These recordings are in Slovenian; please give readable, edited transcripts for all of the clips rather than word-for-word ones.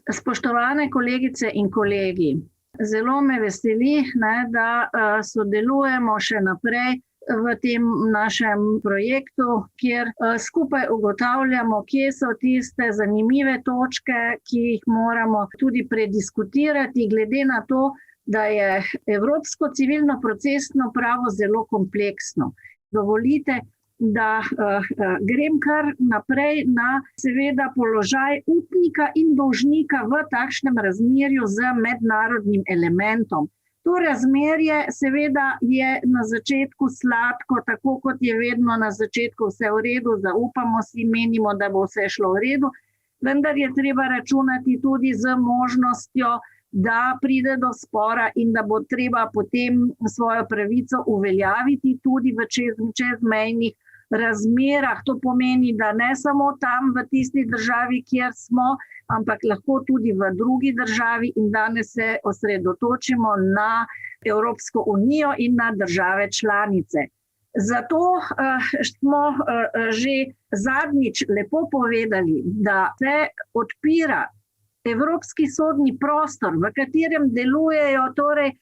Spoštovane kolegice in kolegi, zelo me veseli, da sodelujemo še naprej v tem našem projektu, kjer skupaj ugotavljamo, kje so tiste zanimive točke, ki jih moramo tudi prediskutirati, glede na to, da je evropsko civilno procesno pravo zelo kompleksno. Dovolite, da grem kar naprej na seveda položaj upnika in dolžnika v takšnem razmerju z mednarodnim elementom. To razmerje seveda je na začetku sladko, tako kot je vedno na začetku vse v redu, zaupamo si, menimo, da bo vse šlo v redu, vendar je treba računati tudi z možnostjo, da pride do spora in da bo treba potem svojo pravico uveljaviti tudi v čezmejnih razmerah. To pomeni, da ne samo tam v tisti državi, kjer smo, ampak lahko tudi v drugi državi, in danes se osredotočimo na Evropsko unijo in na države članice. Zato smo že zadnjič lepo povedali, da se odpira evropski sodni prostor, v katerem delujejo torej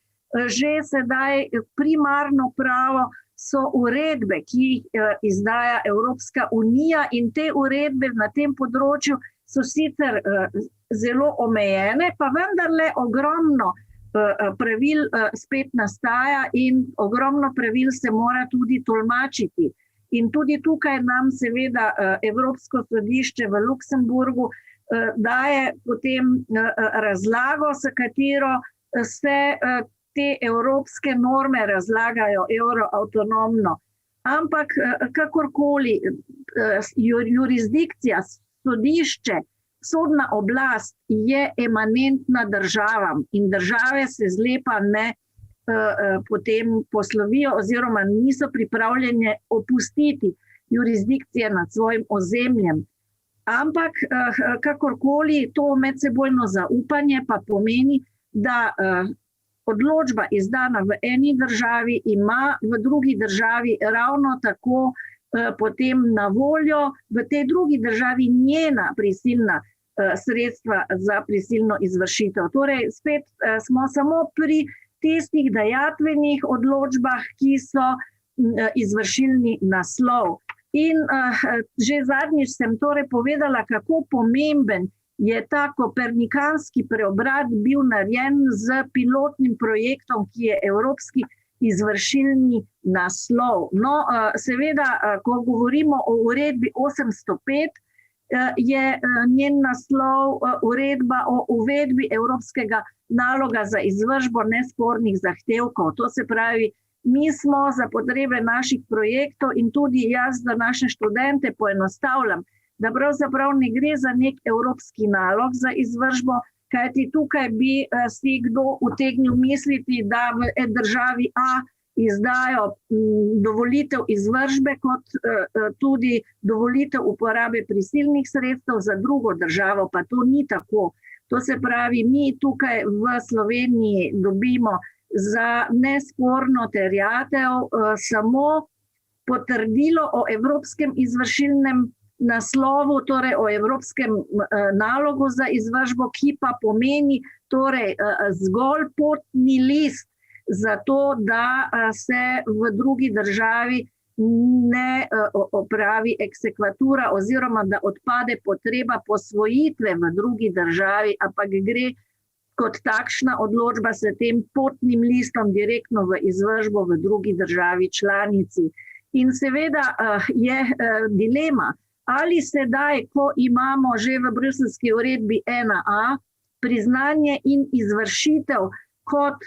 že sedaj primarno pravo, so uredbe, ki jih izdaja Evropska unija, in te uredbe na tem področju so sicer zelo omejene, pa vendarle ogromno pravil spet nastaja in ogromno pravil se mora tudi tolmačiti. In tudi tukaj nam seveda Evropsko sodišče v Luksemburgu daje potem razlago, s katero se te evropske norme razlagajo euroavtonomno. Ampak kakorkoli jurisdikcija, sodišče, sodna oblast je emanentna državam in države se zlepa ne potem poslovijo oziroma niso pripravljene opustiti jurisdikcije nad svojim ozemljem. Ampak kakorkoli to medsebojno zaupanje pa pomeni, da odločba izdana v eni državi ima v drugi državi ravno tako potem na voljo v tej drugi državi njena prisilna sredstva za prisilno izvršitev. Torej spet smo samo pri tistih dajatvenih odločbah, ki so izvršilni naslov. In že zadnjič sem torej povedala, kako pomemben je ta kopernikanski preobrat bil narejen z pilotnim projektom, ki je evropski izvršilni naslov. No, seveda, ko govorimo o uredbi 805, je njen naslov uredba o uvedbi evropskega naloga za izvršbo nespornih zahtevkov. To se pravi, mi smo za potrebe naših projektov in tudi jaz za naše študente poenostavljam, da pravzaprav ne gre za nek evropski nalog za izvršbo, kajti tukaj bi si kdo utegnil misliti, da v državi A izdajo dovolitev izvršbe kot tudi dovolitev uporabe prisilnih sredstev za drugo državo, pa to ni tako. To se pravi, mi tukaj v Sloveniji dobimo za nesporno terjatev samo potrdilo o evropskem izvršilnem naslovu, torej o evropskem nalogu za izvršbo, ki pa pomeni torej zgolj potni list za to, da se v drugi državi ne opravi eksekvatura oziroma da odpade potreba posvojitve v drugi državi, ampak gre kot takšna odločba s tem potnim listom direktno v izvršbo v drugi državi članici. In seveda je dilema, ali sedaj, ko imamo že v bruselski uredbi 1a priznanje in izvršitev kot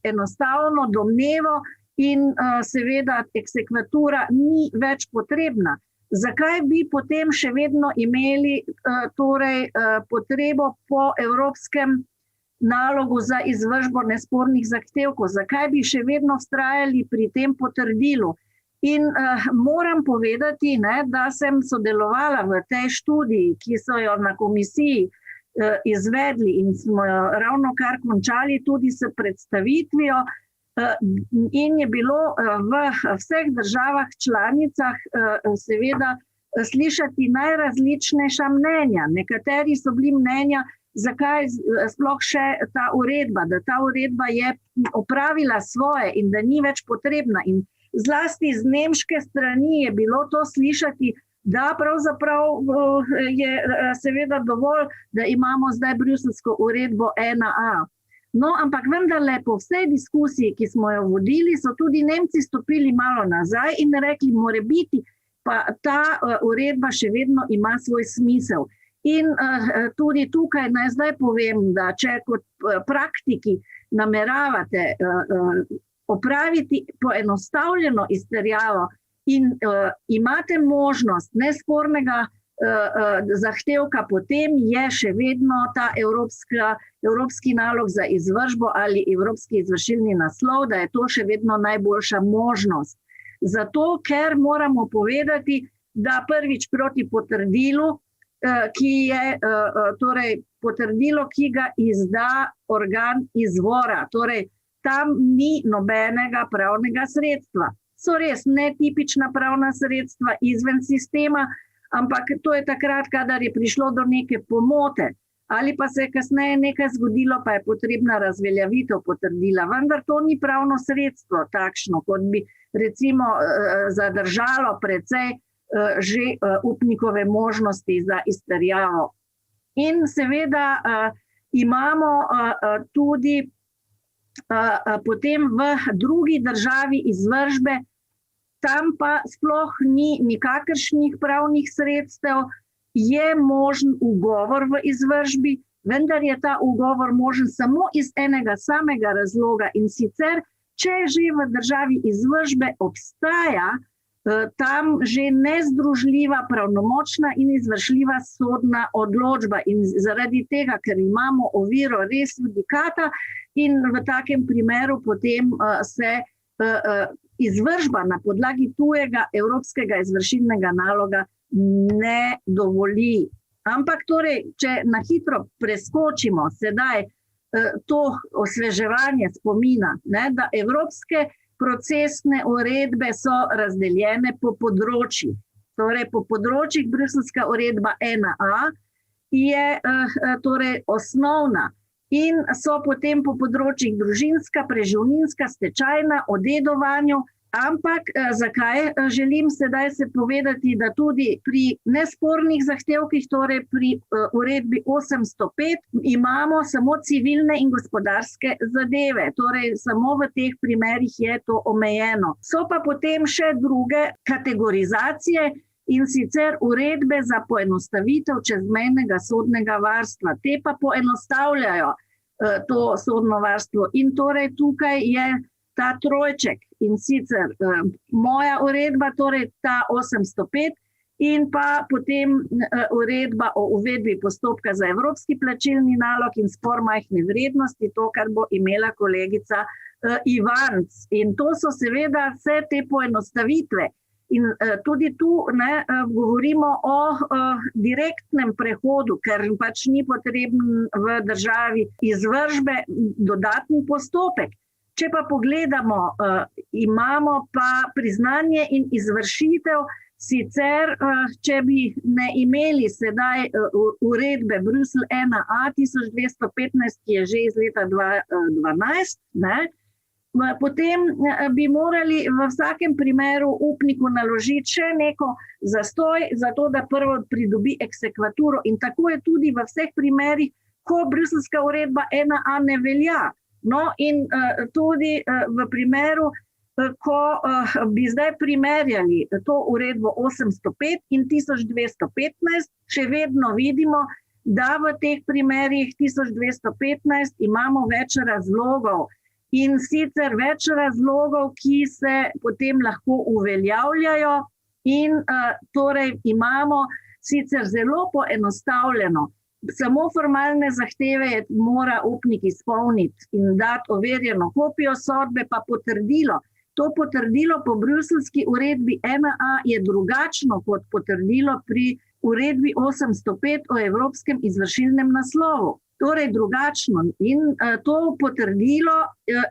enostavno domnevo in seveda eksekvatura ni več potrebna. Zakaj bi potem še vedno imeli torej potrebo po evropskem nalogu za izvršbo nespornih zahtevkov? Zakaj bi še vedno vztrajali pri tem potrdilu? In moram povedati, da sem sodelovala v tej študiji, ki so jo na komisiji izvedli in smo jo ravno kar končali tudi s predstavitvijo, in je bilo v vseh državah članicah seveda slišati najrazličnejša mnenja. Nekateri so bili mnenja, zakaj sploh še ta uredba, da ta uredba je opravila svoje in da ni več potrebna. In zlasti z nemške strani je bilo to slišati, da pravzaprav je seveda dovolj, da imamo zdaj bruselsko uredbo 1A. No, ampak vendarle po vsej diskusiji, ki smo jo vodili, so tudi Nemci stopili malo nazaj in rekli, more biti, pa ta uredba še vedno ima svoj smisel. In tudi tukaj naj zdaj povem, da če kot praktiki nameravate opraviti poenostavljeno izterjavo in imate možnost nespornega zahtevka, potem je še vedno ta evropski nalog za izvršbo ali evropski izvršilni naslov, da je to še vedno najboljša možnost. Zato, ker moramo povedati, da prvič proti potrdilu, ki je torej potrdilo, ki ga izda organ izvora, torej tam ni nobenega pravnega sredstva. So res netipična pravna sredstva izven sistema, ampak to je takrat, kadar je prišlo do neke pomote ali pa se je kasneje nekaj zgodilo, pa je potrebna razveljavitev potrdila. Vendar to ni pravno sredstvo takšno, kot bi recimo zadržalo precej že upnikove možnosti za izterjavo. In seveda imamo tudi potem v drugi državi izvršbe, tam pa sploh ni nikakršnih pravnih sredstev, je možen ugovor v izvršbi, vendar je ta ugovor možen samo iz enega samega razloga in sicer, če že v državi izvršbe obstaja tam že nezdružljiva, pravnomočna in izvršljiva sodna odločba in zaradi tega, ker imamo oviro res judikata in v takem primeru potem se izvršba na podlagi tujega evropskega izvršilnega naloga ne dovoli. Ampak torej, če na hitro preskočimo sedaj to osveževanje spomina, da evropske procesne uredbe so razdeljene po področjih. Torej, po področjih bruselska uredba 1A je torej osnovna in so potem po področjih družinska, preživninska, stečajna, o dedovanju. Ampak zakaj želim sedaj se povedati, da tudi pri nespornih zahtevkih, torej pri uredbi 805, imamo samo civilne in gospodarske zadeve. Torej samo v teh primerih je to omejeno. So pa potem še druge kategorizacije in sicer uredbe za poenostavitev čezmejnega sodnega varstva. Te pa poenostavljajo to sodno varstvo. In torej tukaj je ta trojček in sicer moja uredba, torej ta 805 in pa potem uredba o uvedbi postopka za evropski plačilni nalog in spor majhne vrednosti, to, kar bo imela kolegica Ivanc. In to so seveda vse te poenostavitve. In tudi tu govorimo o direktnem prehodu, ker pač ni potreben v državi izvršbe dodatni postopek. Če pa pogledamo, imamo pa priznanje in izvršitev, sicer, če bi ne imeli sedaj uredbe Bruselj 1A 1215, ki je že iz leta 2012, potem bi morali v vsakem primeru upniku naložiti še neko zastoj, zato da prvo pridobi eksekvaturo. In tako je tudi v vseh primerih, ko bruseljska uredba 1A ne velja. No in tudi v primeru, ko bi zdaj primerjali to uredbo 805 in 1215, še vedno vidimo, da v teh primerih 1215 imamo več razlogov in sicer več razlogov, ki se potem lahko uveljavljajo in torej imamo sicer zelo poenostavljeno. Samo formalne zahteve mora upnik izpolniti in dati overjeno kopijo sodbe, pa potrdilo. To potrdilo po bruseljski uredbi 1A je drugačno kot potrdilo pri uredbi 805 o evropskem izvršilnem naslovu. Torej drugačno. In to potrdilo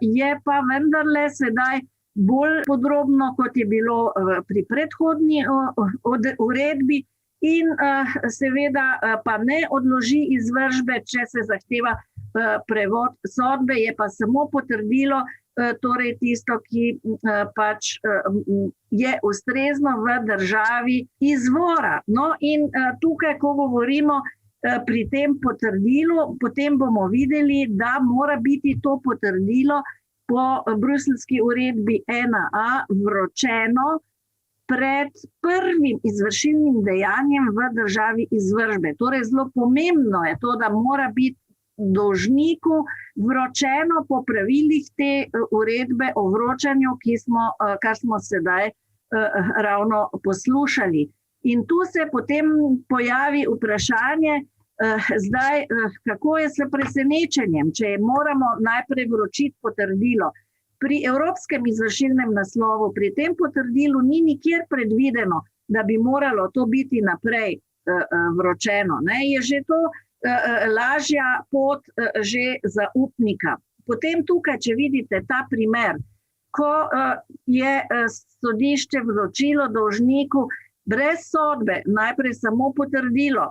je pa vendarle sedaj bolj podrobno, kot je bilo pri predhodni uredbi, in seveda pa ne odloži izvršbe, če se zahteva prevod sodbe, je pa samo potrdilo, torej tisto, ki pač je ustrezno v državi izvora. No, in tukaj, ko govorimo pri tem potrdilu, potem bomo videli, da mora biti to potrdilo po bruseljski uredbi 1a vročeno pred prvim izvršilnim dejanjem v državi izvršbe. Torej, zelo pomembno je to, da mora biti dolžniku vročeno po pravilih te uredbe o vročanju, kar smo sedaj ravno poslušali. In tu se potem pojavi vprašanje, zdaj, kako je s presenečenjem, če moramo najprej vročiti potrdilo. Pri evropskem izvršilnem naslovu, pri tem potrdilu ni nikjer predvideno, da bi moralo to biti naprej vročeno. Je že to lažja pot že za upnika. Potem tukaj, če vidite ta primer, ko je sodišče vročilo dolžniku brez sodbe, najprej samo potrdilo,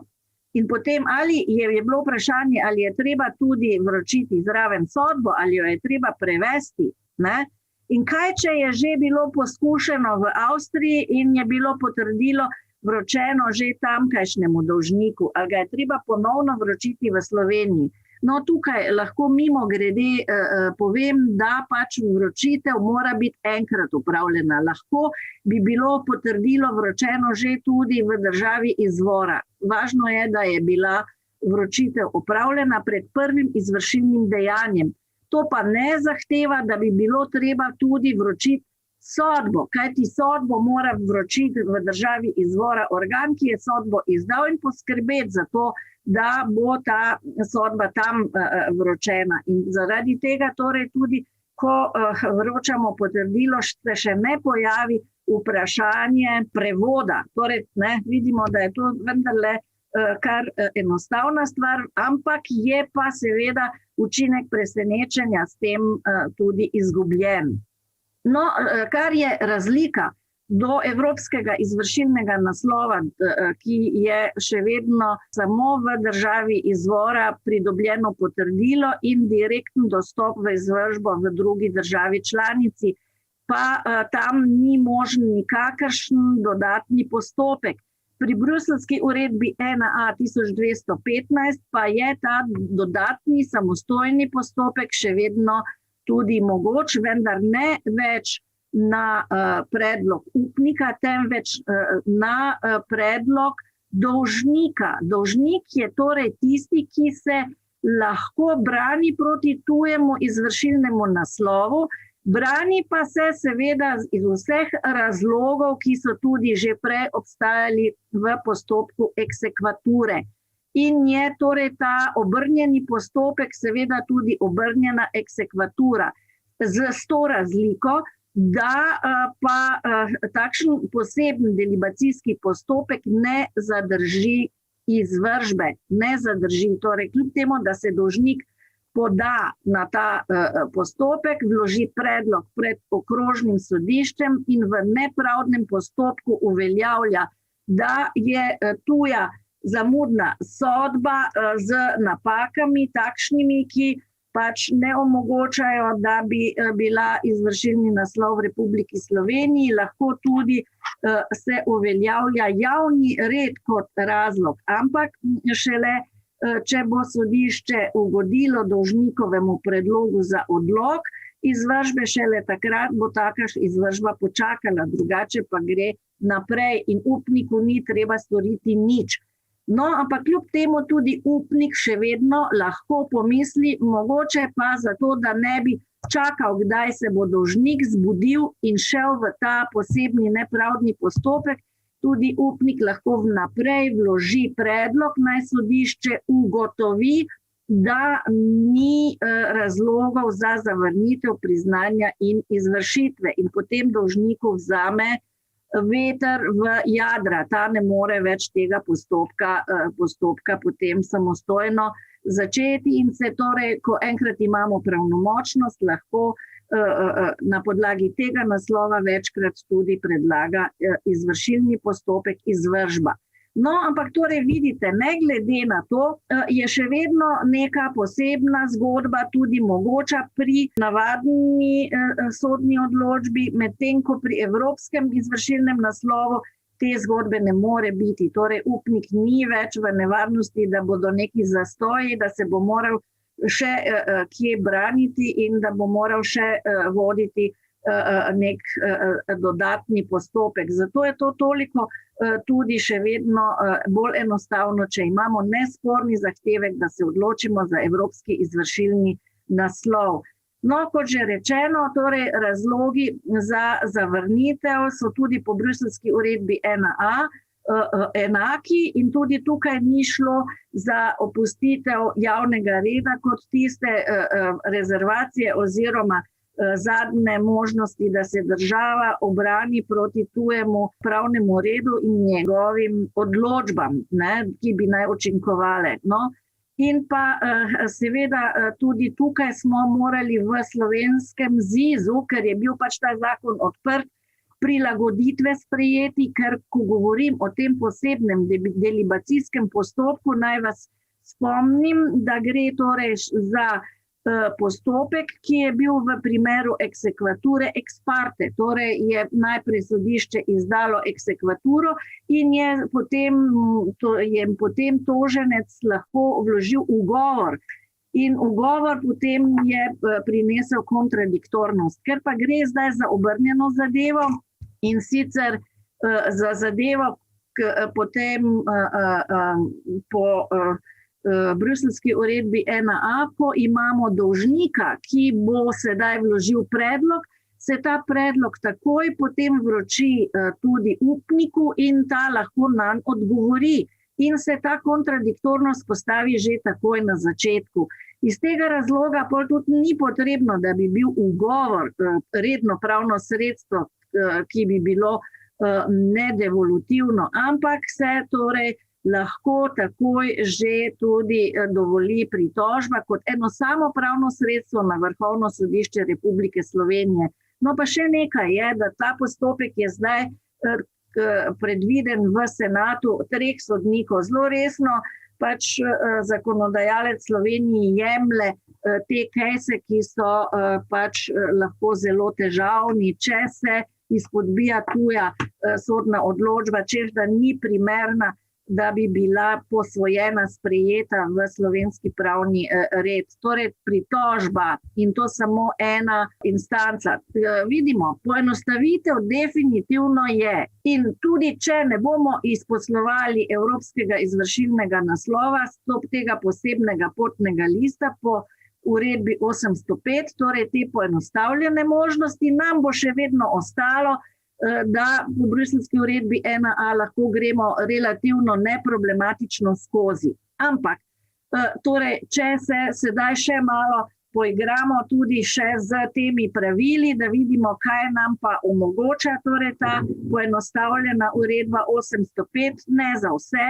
in potem ali je bilo vprašanje, ali je treba tudi vročiti zraven sodbo, ali jo je treba prevesti. Ne? In kaj, če je že bilo poskušeno v Avstriji in je bilo potrdilo vročeno že tamkajšnjemu dolžniku, ali ga je treba ponovno vročiti v Sloveniji. No, tukaj lahko mimogrede povem, da pač vročitev mora biti enkrat upravljena. Lahko bi bilo potrdilo vročeno že tudi v državi izvora. Važno je, da je bila vročitev upravljena pred prvim izvršilnim dejanjem. To pa ne zahteva, da bi bilo treba tudi vročiti sodbo, kajti sodbo mora vročiti v državi izvora organ, ki je sodbo izdal, in poskrbeti za to, da bo ta sodba tam vročena. In zaradi tega torej tudi, ko vročamo potrdilo, se še ne pojavi vprašanje prevoda. Torej, vidimo, da je to vendarle kar enostavna stvar, ampak je pa seveda učinek presenečenja s tem tudi izgubljen. No, kar je razlika do evropskega izvršilnega naslova, ki je še vedno samo v državi izvora pridobljeno potrdilo in direktni dostop v izvršbo v drugi državi članici, pa tam ni možen nikakršen dodatni postopek. Pri bruseljski uredbi 1a 1215 pa je ta dodatni samostojni postopek še vedno tudi mogoč, vendar ne več na predlog upnika, temveč na predlog dolžnika. Dolžnik je torej tisti, ki se lahko brani proti tujemu izvršilnemu naslovu, brani pa se seveda iz vseh razlogov, ki so tudi že prej obstajali v postopku eksekvature. In je torej ta obrnjeni postopek seveda tudi obrnjena eksekvatura. S to razliko, da pa takšen poseben delibacijski postopek ne zadrži izvršbe, ne zadrži. Torej, kljub temu, da se dolžnik poda na ta postopek, vloži predlog pred okrožnim sodiščem in v nepravdnem postopku uveljavlja, da je tuja zamudna sodba z napakami takšnimi, ki pač ne omogočajo, da bi bila izvršilni naslov v Republiki Sloveniji, lahko tudi se uveljavlja javni red kot razlog, ampak šele če bo sodišče ugodilo dolžnikovemu predlogu za odlog izvršbe, šele takrat bo taka izvršba počakala, drugače pa gre naprej in upniku ni treba storiti nič. No, ampak kljub temu tudi upnik še vedno lahko pomisli, mogoče pa zato, da ne bi čakal, kdaj se bo dolžnik zbudil in šel v ta posebni nepravdni postopek, tudi upnik lahko vnaprej vloži predlog, naj sodišče ugotovi, da ni razlogov za zavrnitev priznanja in izvršitve. In potem dolžniku vzame veter v jadra, ta ne more več tega postopka potem samostojno začeti in se torej, ko enkrat imamo pravnomočnost, lahko na podlagi tega naslova večkrat tudi predlaga izvršilni postopek izvršba. No, ampak torej vidite, ne glede na to, je še vedno neka posebna zgodba tudi mogoča pri navadni sodni odločbi, medtem ko pri evropskem izvršilnem naslovu te zgodbe ne more biti. Torej, upnik ni več v nevarnosti, da bodo neki zastoji, da se bo moral še kje braniti in da bo moral še voditi nek dodatni postopek. Zato je to toliko tudi še vedno bolj enostavno, če imamo nesporni zahtevek, da se odločimo za evropski izvršilni naslov. No, kot že rečeno, torej razlogi za zavrnitev so tudi po bruseljski uredbi 1A enaki in tudi tukaj ni šlo za opustitev javnega reda kot tiste rezervacije oziroma zadnje možnosti, da se država obrani proti tujemu pravnemu redu in njegovim odločbam, ki bi naj učinkovale. No, in pa seveda tudi tukaj smo morali v slovenskem ZIZ-u, ker je bil pač ta zakon odprt, prilagoditve sprejeti, ker ko govorim o tem posebnem delibacijskem postopku, naj vas spomnim, da gre torej za postopek, ki je bil v primeru eksekvature ex parte, torej je najprej sodišče izdalo eksekvaturo in je potem toženec lahko vložil ugovor. In ugovor potem je prinesel kontradiktornost. Ker pa gre zdaj za obrnjeno zadevo in sicer za zadevo potem po bruseljski uredbi 1A, ko imamo dolžnika, ki bo sedaj vložil predlog, se ta predlog takoj potem vroči tudi upniku in ta lahko nanj odgovori. In se ta kontradiktornost postavi že takoj na začetku. Iz tega razloga tudi ni potrebno, da bi bil ugovor redno pravno sredstvo, ki bi bilo nedevolutivno, ampak se torej lahko takoj že tudi dovoli pritožba kot eno samo pravno sredstvo na Vrhovno sodišče Republike Slovenije. No pa še nekaj je, da ta postopek je zdaj predviden v Senatu 3 sodnikov. Zelo resno pač zakonodajalec Sloveniji jemlje te kejse, ki so pač lahko zelo težavni, če se izpodbija tuja sodna odločba, češ da ni primerna, da bi bila posvojena, sprejeta v slovenski pravni red. Torej pritožba in to samo ena instanca. Vidimo, poenostavitev definitivno je in tudi če ne bomo izposlovali evropskega izvršilnega naslova, stop tega posebnega potnega lista po uredbi 805, torej te poenostavljene možnosti, nam bo še vedno ostalo, da po bruseljski uredbi 1A lahko gremo relativno neproblematično skozi. Ampak, torej, če se sedaj še malo poigramo tudi še z temi pravili, da vidimo, kaj nam pa omogoča, torej ta poenostavljena uredba 805, ne za vse,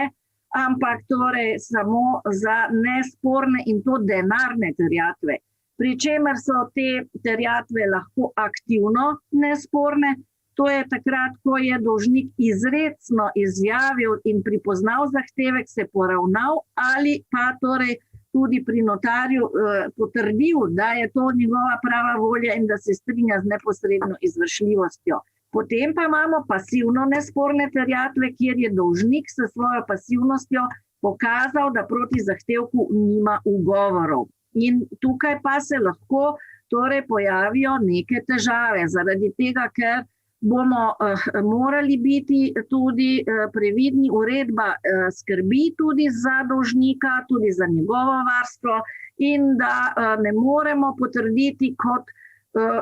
ampak torej samo za nesporne in to denarne terjatve. Pri čemer so te terjatve lahko aktivno nesporne. To je takrat, ko je dolžnik izrecno izjavil in pripoznal zahtevek, se poravnal ali pa torej tudi pri notarju potrdil, da je to njegova prava volja in da se strinja z neposredno izvršljivostjo. Potem pa imamo pasivno nesporne terjatve, kjer je dolžnik s svojo pasivnostjo pokazal, da proti zahtevku nima ugovorov. In tukaj pa se lahko torej pojavijo neke težave, zaradi tega, ker bomo morali biti tudi previdni. Uredba skrbi tudi za dolžnika, tudi za njegovo varstvo in da ne moremo potrditi kot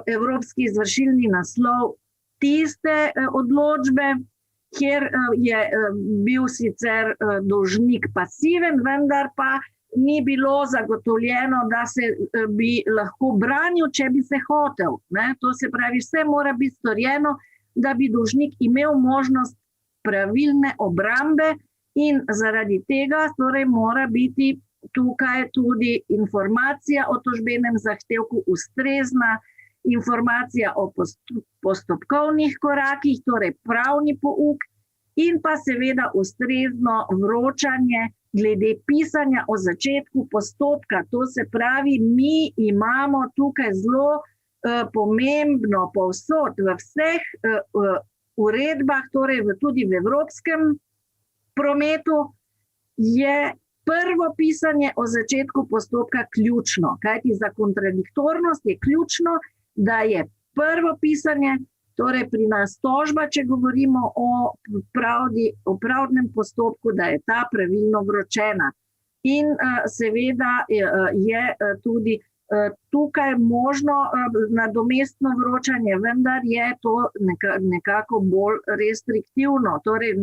evropski izvršilni naslov tiste odločbe, kjer je bil sicer dolžnik pasiven, vendar pa ni bilo zagotovljeno, da se bi lahko branil, če bi se hotel. To se pravi, vse mora biti storjeno, da bi dolžnik imel možnost pravilne obrambe in zaradi tega torej mora biti tukaj tudi informacija o tožbenem zahtevku, ustrezna informacija o postopkovnih korakih, torej pravni pouk, in pa seveda ustrezno vročanje glede pisanja o začetku postopka. To se pravi, mi imamo tukaj zelo pomembno povsod v vseh uredbah, torej tudi v evropskem prometu, je prvo pisanje o začetku postopka ključno. Kajti za kontradiktornost je ključno, da je prvo pisanje, torej pri nas tožba, če govorimo o pravdnem postopku, da je ta pravilno vročena. In seveda je tudi tukaj možno nadomestno vročanje, vendar je to nekako bolj restriktivno. Torej,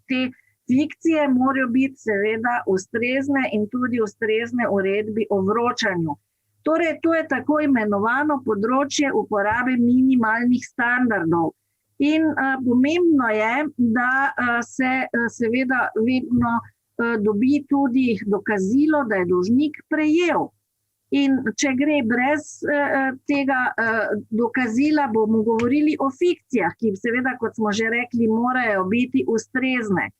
te fikcije morajo biti seveda ustrezne in tudi ustrezne uredbi o vročanju. Torej, to je tako imenovano področje uporabe minimalnih standardov. In pomembno je, da se seveda vedno dobi tudi dokazilo, da je dolžnik prejel. In če gre brez tega dokazila, bomo govorili o fikcijah, ki seveda, kot smo že rekli, morajo biti ustrezne.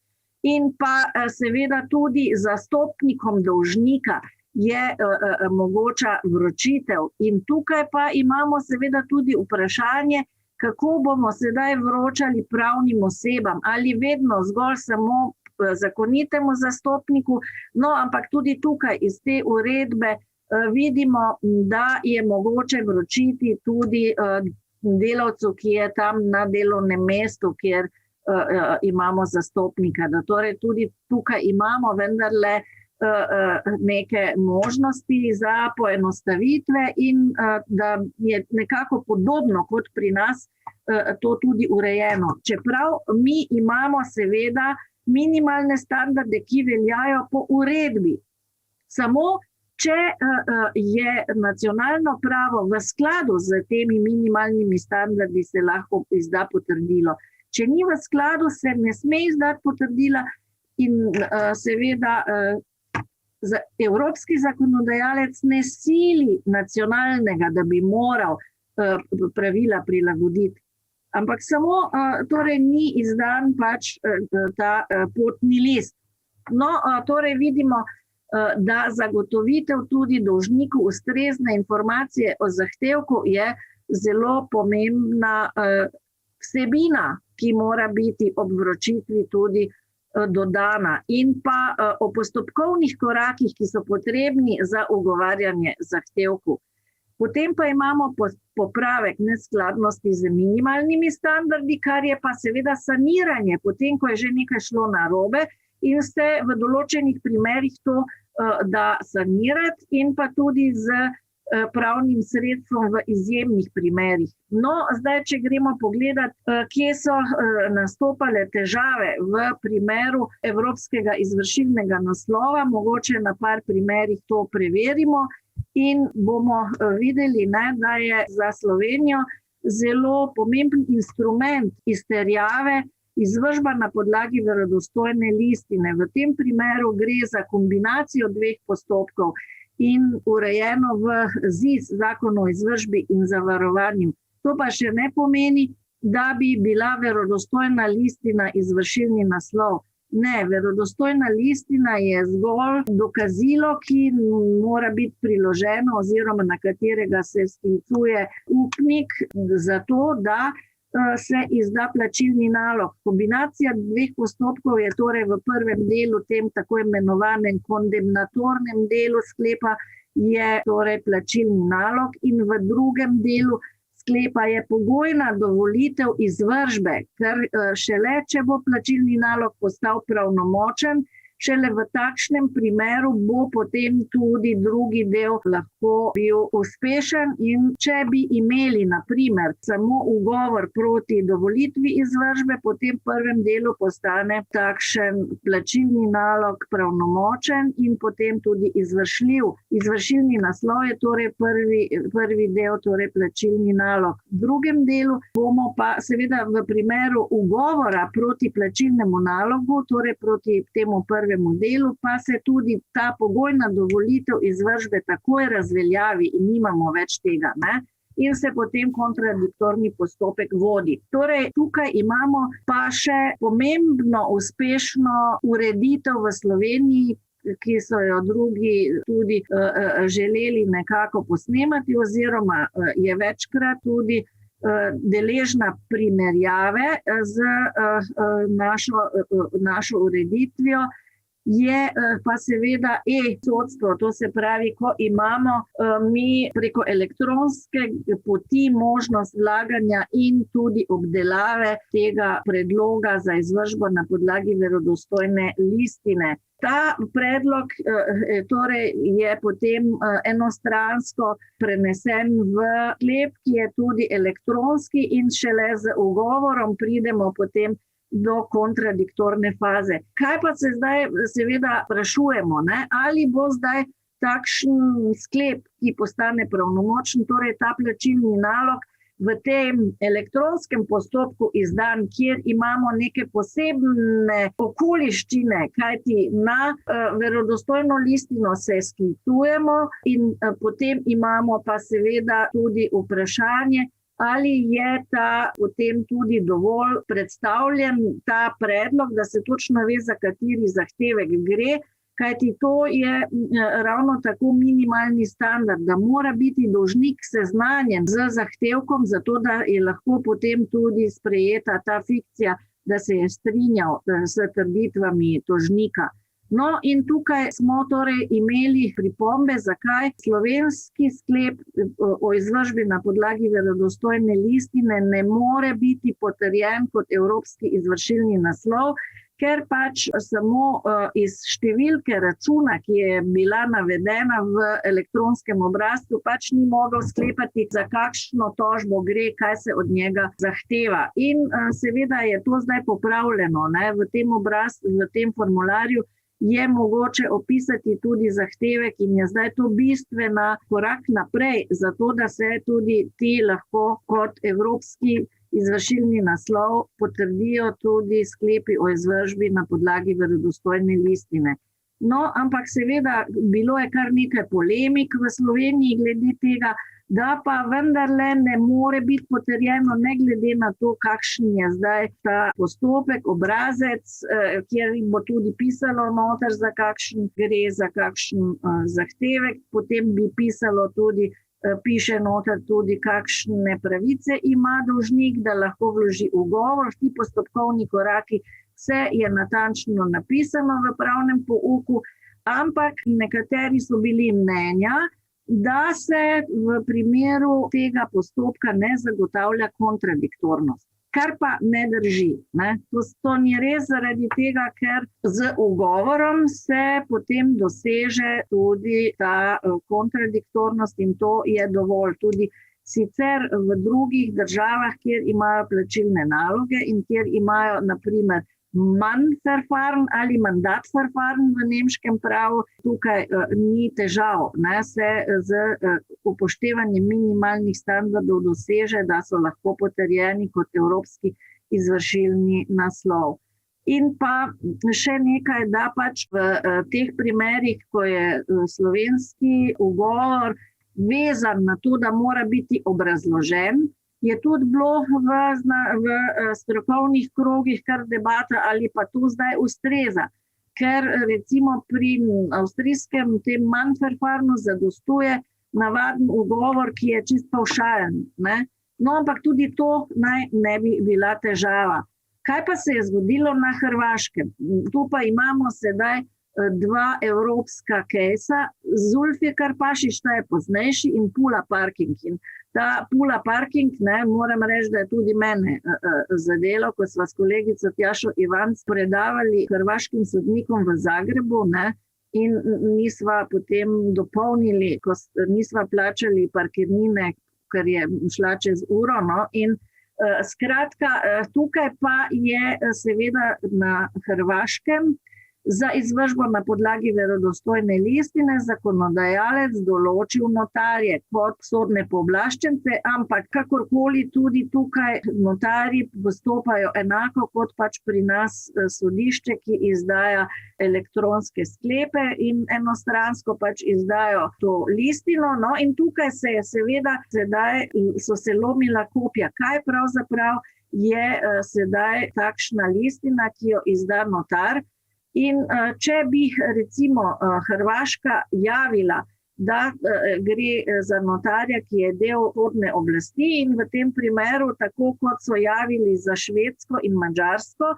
In pa seveda tudi zastopnikom dolžnika je mogoča vročitev. In tukaj pa imamo seveda tudi vprašanje, kako bomo sedaj vročali pravnim osebam, ali vedno zgolj samo zakonitemu zastopniku, no, ampak tudi tukaj iz te uredbe vidimo, da je mogoče vročiti tudi delavcu, ki je tam na delovnem mestu, kjer imamo zastopnika. Da torej tudi tukaj imamo vendarle neke možnosti za poenostavitve in da je nekako podobno kot pri nas to tudi urejeno. Čeprav mi imamo seveda minimalne standarde, ki veljajo po uredbi. Samo če je nacionalno pravo v skladu z temi minimalnimi standardi, se lahko izda potrdilo. Če ni v skladu, se ne sme izdati potrdila in seveda evropski zakonodajalec ne sili nacionalnega, da bi moral pravila prilagoditi. Ampak samo torej ni izdan pač ta potni list. No, torej vidimo, da zagotovitev tudi dolžniku ustrezne informacije o zahtevku je zelo pomembna vsebina, ki mora biti ob vročitvi tudi dodana, in pa o postopkovnih korakih, ki so potrebni za ugovarjanje zahtevku. Potem pa imamo popravek neskladnosti z minimalnimi standardi, kar je pa seveda saniranje, potem ko je že nekaj šlo narobe in ste v določenih primerih to da sanirati, in pa tudi z pravnim sredstvom v izjemnih primerih. No, zdaj, če gremo pogledati, kje so nastopale težave v primeru evropskega izvršilnega naslova, mogoče na par primerih to preverimo in bomo videli, da je za Slovenijo zelo pomemben instrument izterjave izvršba na podlagi verodostojne listine. V tem primeru gre za kombinacijo dveh postopkov in urejeno v ZIS, Zakon o izvršbi in zavarovanju. To pa še ne pomeni, da bi bila verodostojna listina izvršilni naslov. Ne, verodostojna listina je zgolj dokazilo, ki mora biti priloženo oziroma na katerega se sklicuje upnik za to, da se izda plačilni nalog. Kombinacija dveh postopkov je torej v prvem delu, tem tako imenovanem kondemnatornem delu sklepa, je torej plačilni nalog, in v drugem delu sklepa je pogojna dovolitev izvršbe, ker šele, če bo plačilni nalog postal pravnomočen, šele v takšnem primeru bo potem tudi drugi del lahko bil uspešen. In če bi imeli, na primer, samo ugovor proti dovolitvi izvršbe, potem v prvem delu postane takšen plačilni nalog pravnomočen in potem tudi izvršljiv. Izvršilni naslov je torej prvi del, torej plačilni nalog. V drugem delu bomo pa seveda v primeru ugovora proti plačilnemu nalogu, torej proti temu prvemu prvemu delu, pa se tudi ta pogojna dovolitev izvršbe takoj razveljavi in nimamo več tega, ne? In se potem kontradiktorni postopek vodi. Torej, tukaj imamo pa še pomembno uspešno ureditev v Sloveniji, ki so jo drugi tudi želeli nekako posnemati oziroma je večkrat tudi deležna primerjave z našo ureditvijo. Je pa seveda e-sodstvo, to se pravi, ko imamo mi preko elektronske poti možnost vlaganja in tudi obdelave tega predloga za izvršbo na podlagi verodostojne listine. Ta predlog torej je potem enostransko prenesen v sklep, ki je tudi elektronski in šele z ugovorom pridemo potem do kontradiktorne faze. Kaj pa se zdaj seveda sprašujemo, ne? Ali bo zdaj takšen sklep, ki postane pravnomočen, torej ta plačilni nalog v tem elektronskem postopku izdan, kjer imamo neke posebne okoliščine, kajti na verodostojno listino se sklicujemo in potem imamo pa seveda tudi vprašanje, ali je ta potem tudi dovolj predstavljen ta predlog, da se točno ve, za kateri zahtevek gre, kajti to je ravno tako minimalni standard, da mora biti dolžnik seznanjen z zahtevkom, zato da je lahko potem tudi sprejeta ta fikcija, da se je strinjal s trditvami tožnika. No, in tukaj smo torej imeli pripombe, zakaj slovenski sklep o izvršbi na podlagi verodostojne listine ne more biti potrjen kot evropski izvršilni naslov, ker pač samo iz številke računa, ki je bila navedena v elektronskem obrazcu, pač ni mogel sklepati, za kakšno tožbo gre, kaj se od njega zahteva. In seveda je to zdaj popravljeno, ne, v tem obrazcu, v tem formularju je mogoče opisati tudi zahtevek in je zdaj to bistvena korak naprej, zato da se tudi ti lahko kot evropski izvršilni naslov potrdijo tudi sklepi o izvršbi na podlagi verodostojne listine. No, ampak seveda bilo je kar nekaj polemik v Sloveniji glede tega, da pa vendarle ne more biti potrjeno, ne glede na to, kakšen je zdaj ta postopek, obrazec, kjer bo tudi pisalo noter, za kakšen gre, za kakšen zahtevek, potem bi pisalo tudi, piše noter tudi, kakšne pravice ima dolžnik, da lahko vloži ugovor. Ti postopkovni koraki, vse je natančno napisano v pravnem pouku, ampak nekateri so bili mnenja, da se v primeru tega postopka ne zagotavlja kontradiktornost, kar pa ne drži. Ne? To ni res zaradi tega, ker z ugovorom se potem doseže tudi ta kontradiktornost in to je dovolj. Tudi sicer v drugih državah, kjer imajo plačilne naloge in kjer imajo na primer Mann-Verfahren ali Mandat-Verfahren v nemškem pravu, tukaj ni težav, ne, se z upoštevanjem minimalnih standardov doseže, da so lahko potrjeni kot evropski izvršilni naslov. In pa še nekaj, da pač v teh primerih, ko je slovenski ugovor vezan na to, da mora biti obrazložen, je tudi bilo v strokovnih krogih kar debata, ali pa to zdaj ustreza. Ker recimo pri avstrijskem tem Mann-Verfahrenu zadostuje navaden ugovor, ki je čist pavšalen. No, ampak tudi to naj ne bi bila težava. Kaj pa se je zgodilo na Hrvaškem? Tu pa imamo sedaj dva evropska kejsa, Zulfikar Pašić, ta je poznejši, in Pula Parking. In ta Pula Parking, moram reči, da je tudi mene zadelo, ko sva s kolegico Tjašo Ivanc predavali hrvaškim sodnikom v Zagrebu, in nisva potem dopolnili, ko nisva plačali parkirnine, ker je šla čez uro. In skratka, tukaj pa je seveda na Hrvaškem Za izvršbo na podlagi verodostojne listine zakonodajalec določil notarje kot sodne pooblaščence, ampak kakorkoli tudi tukaj notarji postopajo enako kot pač pri nas sodišče, ki izdaja elektronske sklepe in enostransko pač izdajo to listino. No, in tukaj se je seveda sedaj so se lomila kopja, kaj pravzaprav je sedaj takšna listina, ki jo izda notar. In če bi recimo Hrvaška javila, da gre za notarja, ki je del sodne oblasti in v tem primeru, tako kot so javili za Švedsko in Madžarsko,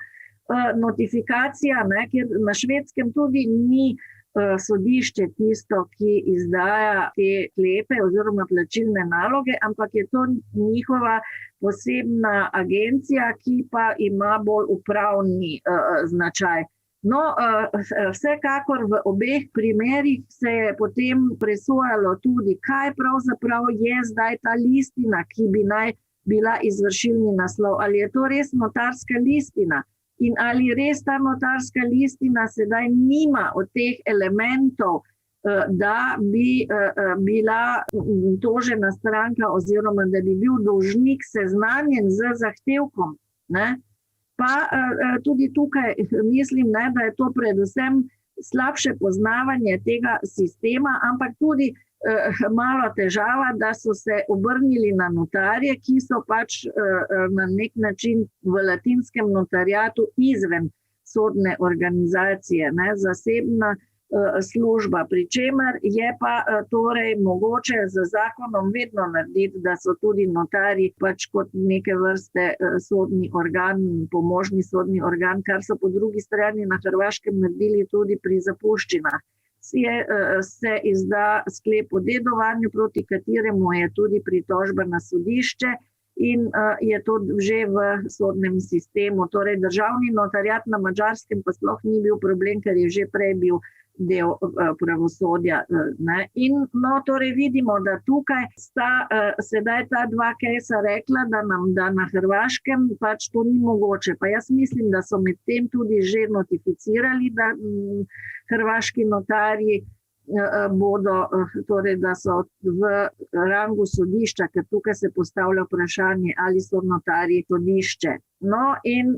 notifikacija, ker na Švedskem tudi ni sodišče tisto, ki izdaja te sklepe oziroma plačilne naloge, ampak je to njihova posebna agencija, ki pa ima bolj upravni značaj. No, vsekakor v obeh primerih se je potem presojalo tudi, kaj pravzaprav je zdaj ta listina, ki bi naj bila izvršilni naslov. Ali je to res notarska listina in ali res ta notarska listina sedaj nima od teh elementov, da bi bila tožena stranka oziroma da bi bil dolžnik seznanjen z zahtevkom, ne? Pa tudi tukaj mislim, da je to predvsem slabše poznavanje tega sistema, ampak tudi malo težava, da so se obrnili na notarje, ki so pač na nek način v latinskem notariatu izven sodne organizacije, zasebna služba, pri čemer je pa torej mogoče z zakonom vedno narediti, da so tudi notarji pač kot neke vrste sodni organ, pomožni sodni organ, kar so po drugi strani na Hrvaškem naredili tudi pri zapuščinah. Se izda sklep o dedovanju, proti kateremu je tudi pritožba na sodišče in je to že v sodnem sistemu. Torej državni notariat na Madžarskem pa sploh ni bil problem, ker je že prej bil del pravosodja. In torej vidimo, da tukaj sta sedaj ta dva kejsa rekla, da na Hrvaškem pač to ni mogoče. Pa jaz mislim, da so med tem tudi že notificirali, da hrvaški notarji bodo, torej da so v rangu sodišča, ker tukaj se postavlja vprašanje, ali so notarji sodišče. No in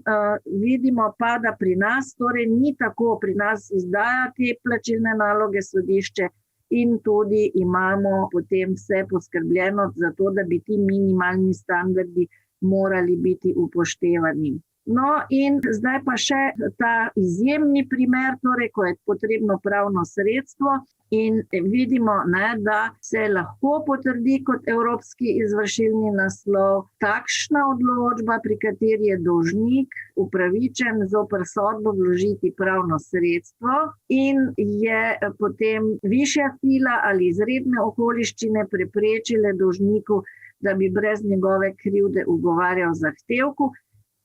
vidimo pa, da pri nas torej ni tako, pri nas izdaja te plačilne naloge sodišče in tudi imamo potem vse poskrbljeno za to, da bi ti minimalni standardi morali biti upoštevani. No in zdaj pa še ta izjemni primer, torej ko je potrebno pravno sredstvo in vidimo, da se lahko potrdi kot evropski izvršilni naslov takšna odločba, pri kateri je dolžnik upravičen zoper sodbo vložiti pravno sredstvo in je potem višja sila ali izredne okoliščine preprečile dolžniku, da bi brez njegove krivde ugovarjal zahtevku.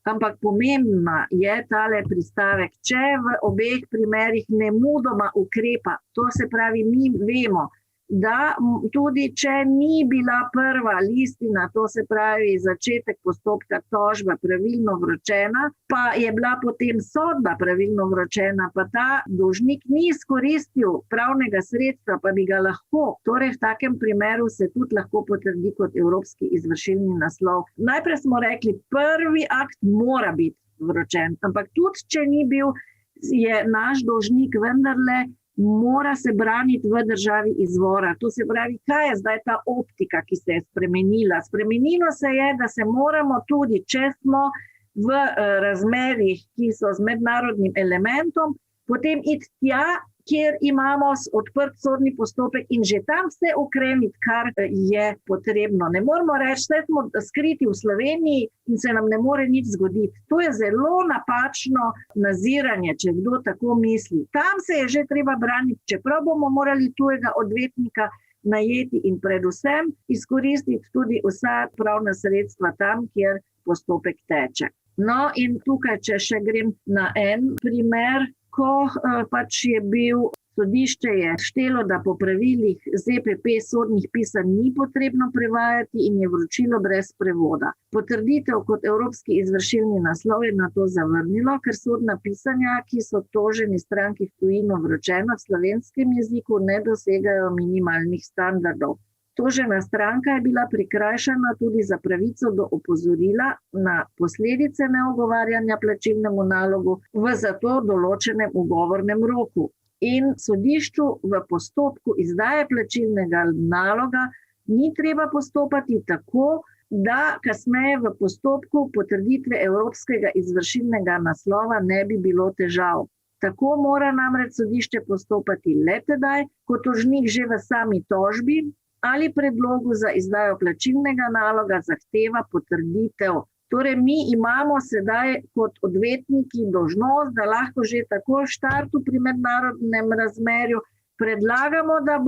Ampak pomembna je tale pristavek, če v obeh primerih nemudoma ukrepa. To se pravi, mi vemo, da tudi če ni bila prva listina, to se pravi začetek postopka tožba pravilno vročena, pa je bila potem sodba pravilno vročena, pa ta dolžnik ni izkoristil pravnega sredstva, pa bi ga lahko, torej v takem primeru se tudi lahko potrdi kot evropski izvršilni naslov. Najprej smo rekli, prvi akt mora biti vročen, ampak tudi če ni bil, je naš dolžnik vendarle mora se braniti v državi izvora. To se pravi, kaj je zdaj ta optika, ki se je spremenila? Spremenilo se je, da se moramo tudi, če smo v razmerjih, ki so z mednarodnim elementom, potem iti tja, kjer imamo odprt sodni postopek in že tam vse ukreniti, kar je potrebno. Ne moramo reči, da smo skriti v Sloveniji in se nam ne more nič zgoditi. To je zelo napačno naziranje, če kdo tako misli. Tam se je že treba braniti, čeprav bomo morali tujega odvetnika najeti in predvsem izkoristiti tudi vsa pravna sredstva tam, kjer postopek teče. No in tukaj, če še grem na en primer, ko pač je bil Sodišče je štelo, da po pravilih ZPP sodnih pisanj ni potrebno prevajati in je vročilo brez prevoda. Potrditev kot evropski izvršilni naslov je na to zavrnilo, ker sodna pisanja, ki so toženi stranki v tujino vročena v slovenskem jeziku, ne dosegajo minimalnih standardov. Tožena stranka je bila prikrajšana tudi za pravico do opozorila na posledice neogovarjanja plačilnemu nalogu v za to določenem ugovornem roku. In sodišču v postopku izdaje plačilnega naloga ni treba postopati tako, da kasneje v postopku potrditve evropskega izvršilnega naslova ne bi bilo težav. Tako mora namreč sodišče postopati le tedaj, ko tožnik že v sami tožbi ali predlogu za izdajo plačilnega naloga zahteva potrditev. Torej, mi imamo sedaj kot odvetniki dolžnost, da lahko že tako v štartu pri mednarodnem razmerju predlagamo, da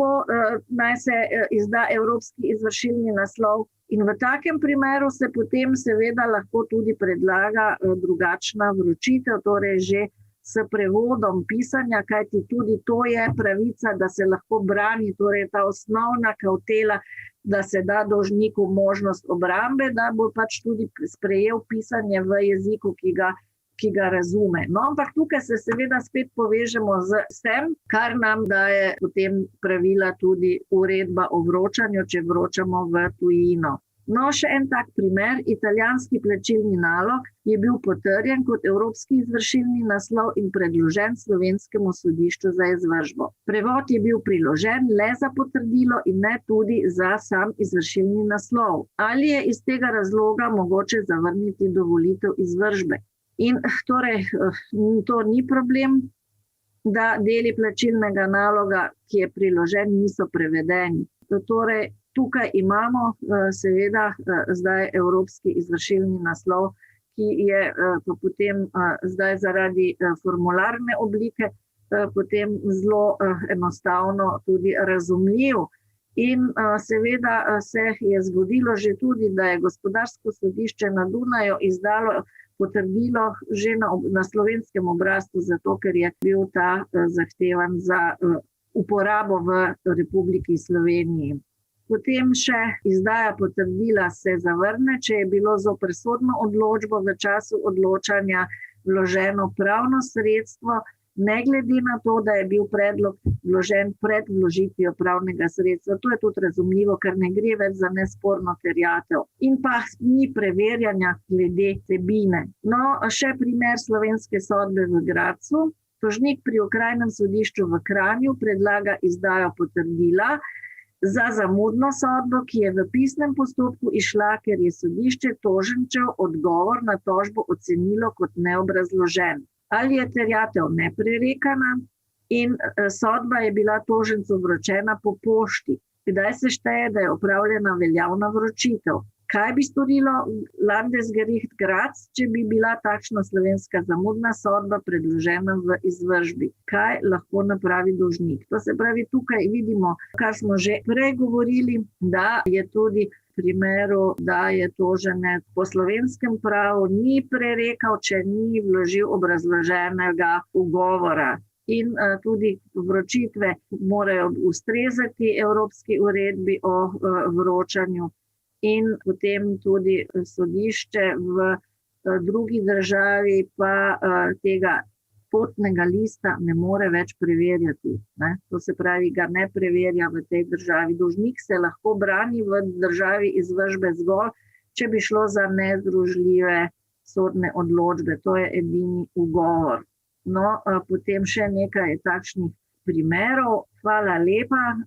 naj se izda evropski izvršilni naslov, in v takem primeru se potem seveda lahko tudi predlaga drugačna vročitev, torej že s prevodom pisanja, kajti tudi to je pravica, da se lahko brani, torej ta osnovna kavtela, da se da dolžniku možnost obrambe, da bo pač tudi sprejel pisanje v jeziku, ki ga razume. No, ampak tukaj se seveda spet povežemo z vsem, kar nam daje potem pravila tudi uredba o vročanju, če vročamo v tujino. No, še en tak primer, italijanski plačilni nalog je bil potrjen kot evropski izvršilni naslov in predložen slovenskemu sodišču za izvršbo. Prevod je bil priložen le za potrdilo in ne tudi za sam izvršilni naslov. Ali je iz tega razloga mogoče zavrniti dovolitev izvršbe? In torej, to ni problem, da deli plačilnega naloga, ki je priložen, niso prevedeni. Torej, tukaj imamo seveda zdaj evropski izvršilni naslov, ki je pa potem zdaj zaradi formularne oblike potem zelo enostavno tudi razumljiv. In seveda se je zgodilo že tudi, da je gospodarsko sodišče na Dunaju izdalo potrdilo že na slovenskem obrazcu, zato ker je bil ta zahtevan za uporabo v Republiki Sloveniji. Potem še izdaja potrdila se zavrne, če je bilo zoper sodno odločbo v času odločanja vloženo pravno sredstvo, ne glede na to, da je bil predlog vložen pred vložitvijo pravnega sredstva. To je tudi razumljivo, ker ne gre več za nesporno terjatev. In pa ni preverjanja glede vsebine. No, še primer slovenske sodbe v Gradcu. Tožnik pri okrajnem sodišču v Kranju predlaga izdajo potrdila za zamudno sodbo, ki je v pisnem postopku izšla, ker je sodišče toženčev odgovor na tožbo ocenilo kot neobrazložen. Ali je terjatev neprerekana in sodba je bila tožencu vročena po pošti. Kdaj se šteje, da je opravljena veljavna vročitev? Kaj bi storilo Landesgericht Graz, če bi bila takšna slovenska zamudna sodba predložena v izvršbi? Kaj lahko napravi dolžnik? To se pravi, tukaj vidimo, kar smo že prej govorili, da je tudi v primeru, da je toženec po slovenskem pravu ni prerekal, če ni vložil obrazloženega ugovora. In tudi vročitve morajo ustrezati evropski uredbi o vročanju. In potem tudi sodišče v drugi državi pa tega potnega lista ne more več preverjati. To se pravi, ga ne preverja v tej državi. Dolžnik se lahko brani v državi izvršbe zgolj, če bi šlo za nezdružljive sodne odločbe. To je edini ugovor. No, potem še nekaj takšnih primerov. Hvala lepa.